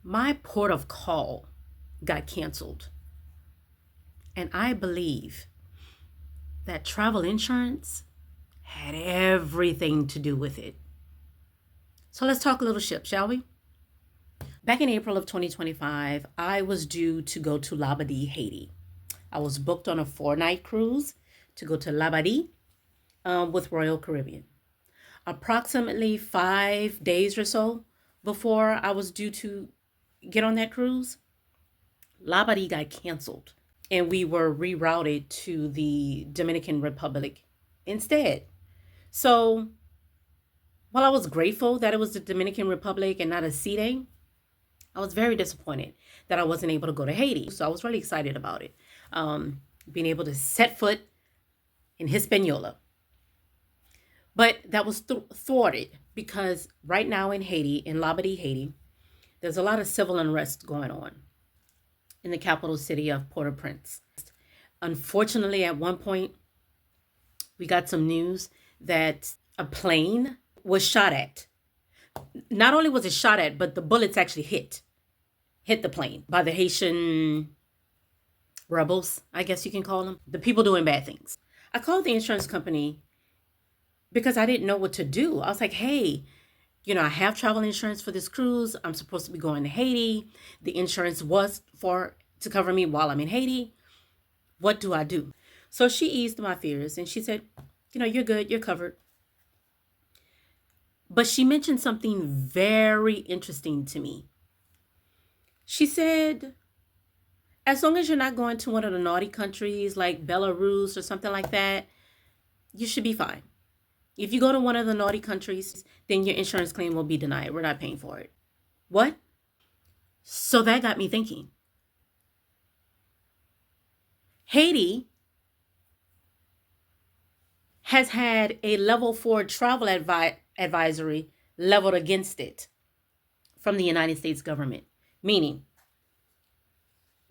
My port of call got canceled. And I believe that travel insurance had everything to do with it. So let's talk a little ship, shall we? Back in April of 2025, I was due to go to Labadee, Haiti. I was booked on a 4-night cruise to go to Labadee with Royal Caribbean. Approximately 5 days or so before I was due to get on that cruise, Labadee got canceled and we were rerouted to the Dominican Republic instead. So while I was grateful that it was the Dominican Republic and not a sea day, I was very disappointed that I wasn't able to go to Haiti. So I was really excited about it. Being able to set foot in Hispaniola. But that was thwarted because right now in Haiti, in Labadee, Haiti, there's a lot of civil unrest going on in the capital city of Port-au-Prince. Unfortunately, at one point, we got some news that a plane was shot at. Not only was it shot at, but the bullets actually hit the plane by the Haitian rebels, I guess you can call them, the people doing bad things. I called the insurance company because I didn't know what to do. I was like, hey, I have travel insurance for this cruise. I'm supposed to be going to Haiti. The insurance was to cover me while I'm in Haiti. What do I do? So she eased my fears and she said, you're good, you're covered. But she mentioned something very interesting to me. She said, as long as you're not going to one of the naughty countries like Belarus or something like that, you should be fine. If you go to one of the naughty countries, then your insurance claim will be denied. We're not paying for it. What? So that got me thinking. Haiti has had a level 4 travel advisory leveled against it from the United States government, meaning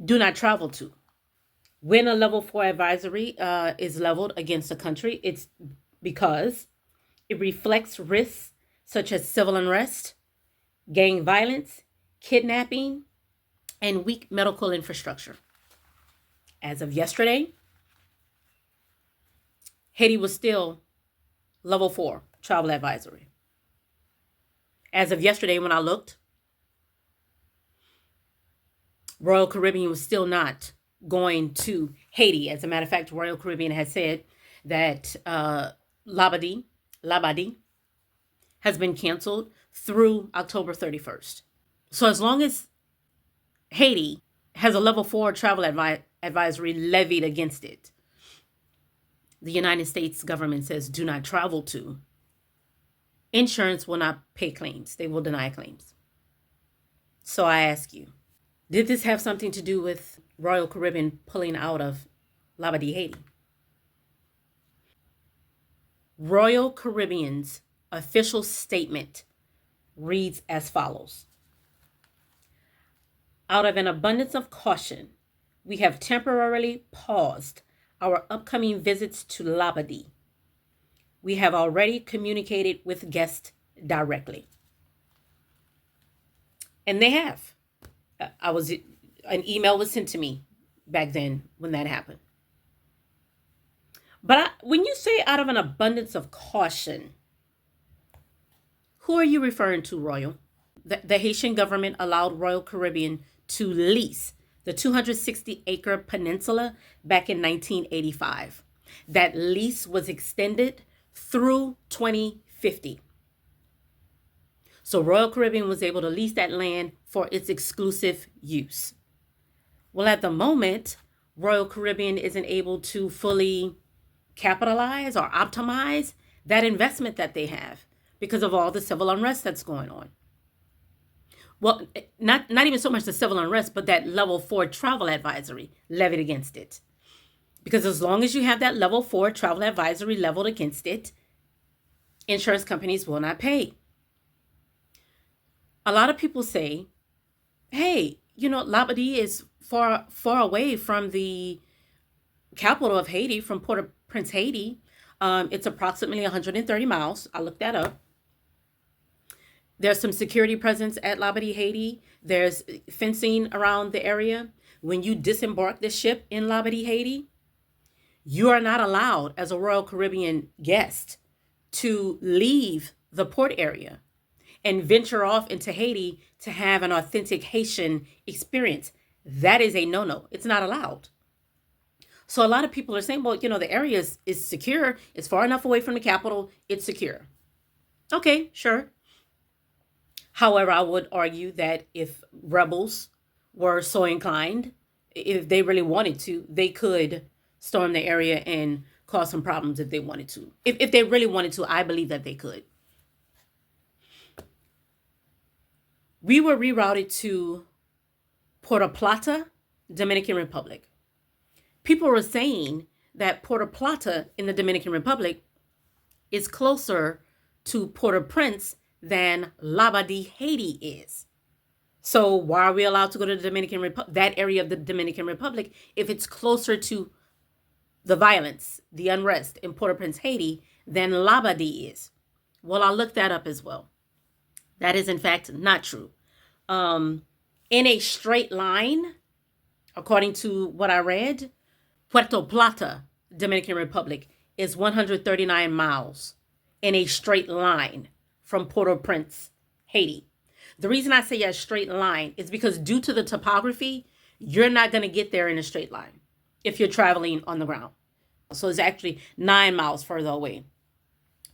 do not travel to. When a level 4 advisory is leveled against a country, it's because it reflects risks such as civil unrest, gang violence, kidnapping, and weak medical infrastructure. As of yesterday, Haiti was still level 4 travel advisory. As of yesterday, when I looked, Royal Caribbean was still not going to Haiti. As a matter of fact, Royal Caribbean has said that Labadee has been canceled through October 31st. So as long as Haiti has a level 4 travel advisory levied against it, the United States government says do not travel to, insurance will not pay claims. They will deny claims. So I ask you, did this have something to do with Royal Caribbean pulling out of Labadee, Haiti? Royal Caribbean's official statement reads as follows. Out of an abundance of caution, we have temporarily paused our upcoming visits to Labadee. We have already communicated with guests directly. And they have. An email was sent to me back then when that happened. But when you say out of an abundance of caution, who are you referring to, Royal? The Haitian government allowed Royal Caribbean to lease the 260-acre peninsula back in 1985. That lease was extended through 2050. So Royal Caribbean was able to lease that land for its exclusive use. Well, at the moment, Royal Caribbean isn't able to fully capitalize or optimize that investment that they have because of all the civil unrest that's going on. Well, not even so much the civil unrest, but that level 4 travel advisory levied against it. Because as long as you have that level 4 travel advisory leveled against it, insurance companies will not pay. A lot of people say, hey, Labadee is far away from the capital of Haiti, from Port-au-Prince, Haiti. It's approximately 130 miles. I looked that up. There's some security presence at Labadee, Haiti. There's fencing around the area. When you disembark the ship in Labadee, Haiti, you are not allowed as a Royal Caribbean guest to leave the port area and venture off into Haiti to have an authentic Haitian experience. That is a no-no. It's not allowed. So a lot of people are saying, well, the area is secure. It's far enough away from the capital. It's secure. Okay, sure. However, I would argue that if rebels were so inclined, if they really wanted to, they could storm the area and cause some problems if they wanted to. If they really wanted to, I believe that they could. We were rerouted to Puerto Plata, Dominican Republic. People were saying that Puerto Plata in the Dominican Republic is closer to Port-au-Prince than Labadee, Haiti is. So why are we allowed to go to the Dominican Republic, that area of the Dominican Republic, if it's closer to the violence, the unrest in Port-au-Prince, Haiti, than Labadee is? Well, I'll look that up as well. That is, in fact, not true. In a straight line, according to what I read, Puerto Plata, Dominican Republic, is 139 miles in a straight line from Port-au-Prince, Haiti. The reason I say a straight line is because due to the topography, you're not going to get there in a straight line if you're traveling on the ground. So it's actually 9 miles further away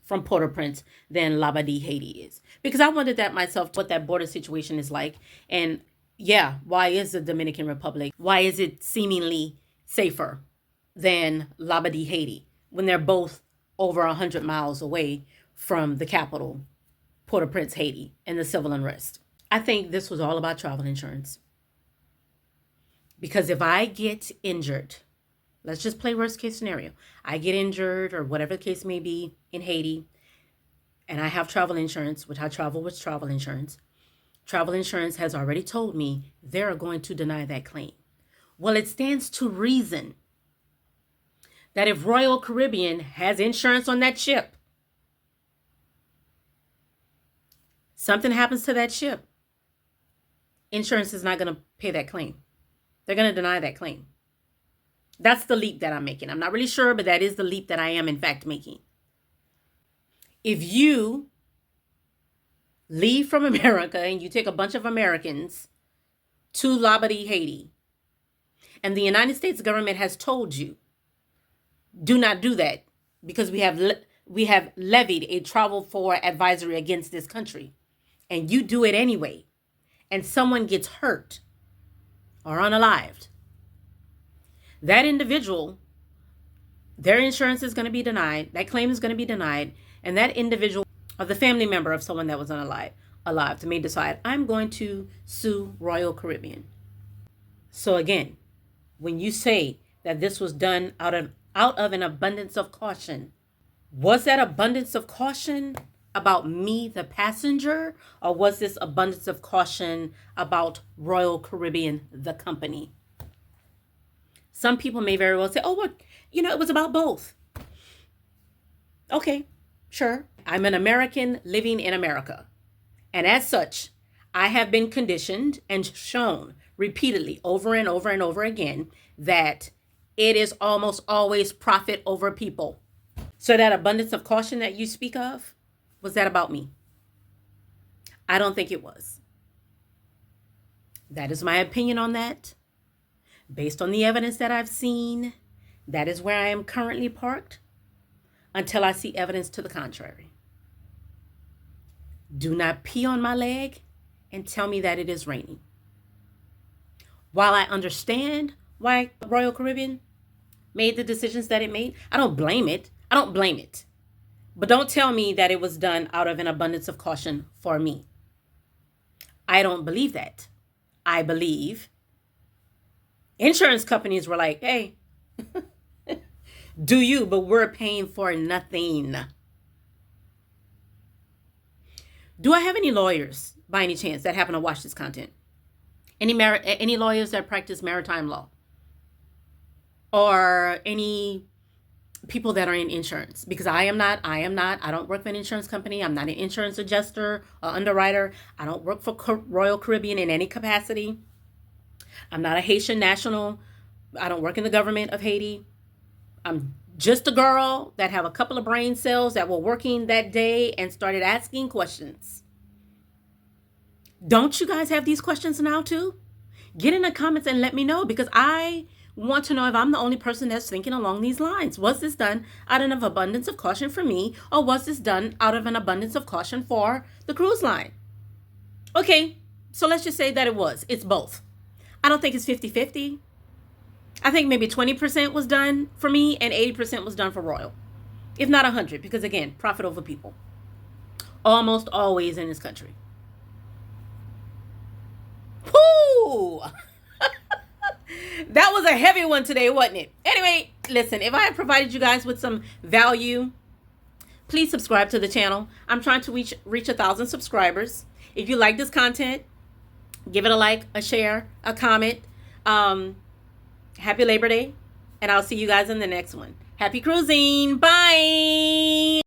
from Port-au-Prince than Labadee, Haiti is. Because I wondered that myself, what that border situation is like. And yeah, why is the Dominican Republic, why is it seemingly safer than Labadee, Haiti, when they're both over 100 miles away from the capital, Port-au-Prince, Haiti, and the civil unrest? I think this was all about travel insurance. Because if I get injured, let's just play worst case scenario. I get injured or whatever the case may be in Haiti, and I have travel insurance, which I travel with travel insurance. Travel insurance has already told me they're going to deny that claim. Well, it stands to reason that if Royal Caribbean has insurance on that ship, something happens to that ship, insurance is not going to pay that claim. They're going to deny that claim. That's the leap that I'm making. I'm not really sure, but that is the leap that I am in fact making. If you leave from America and you take a bunch of Americans to Labadee, Haiti, and the United States government has told you, do not do that because we have levied a travel for advisory against this country, and you do it anyway, and someone gets hurt or unalived, that individual, their insurance is going to be denied, that claim is going to be denied, and that individual or the family member of someone that was alive may decide, I'm going to sue Royal Caribbean. So again, when you say that this was done out of an abundance of caution, was that abundance of caution about me, the passenger, or was this abundance of caution about Royal Caribbean, the company? Some people may very well say, oh, well, it was about both. Okay, sure. I'm an American living in America. And as such, I have been conditioned and shown repeatedly over and over and over again that it is almost always profit over people. So that abundance of caution that you speak of, was that about me? I don't think it was. That is my opinion on that. Based on the evidence that I've seen, that is where I am currently parked until I see evidence to the contrary. Do not pee on my leg and tell me that it is raining. While I understand why Royal Caribbean made the decisions that it made, I don't blame it. But don't tell me that it was done out of an abundance of caution for me. I don't believe that. I believe insurance companies were like, hey, do you, but we're paying for nothing. Do I have any lawyers, by any chance, that happen to watch this content? Any lawyers that practice maritime law? Or any people that are in insurance, because I don't work for an insurance company. I'm not an insurance adjuster or underwriter. I don't work for Royal Caribbean in any capacity. I'm not a Haitian national. I don't work in the government of Haiti. I'm just a girl that have a couple of brain cells that were working that day and started asking questions. Don't you guys have these questions now too? Get in the comments and let me know, because I want to know if I'm the only person that's thinking along these lines. Was this done out of an abundance of caution for me, or was this done out of an abundance of caution for the cruise line? Okay, so let's just say that it's both. I don't think it's 50-50. I think maybe 20% was done for me and 80% was done for Royal. If not 100, because again, profit over people. Almost always in this country. Whoo! That was a heavy one today, wasn't it? Anyway, listen, if I have provided you guys with some value, please subscribe to the channel. I'm trying to reach 1,000 subscribers. If you like this content, give it a like, a share, a comment. Happy Labor Day, and I'll see you guys in the next one. Happy cruising. Bye.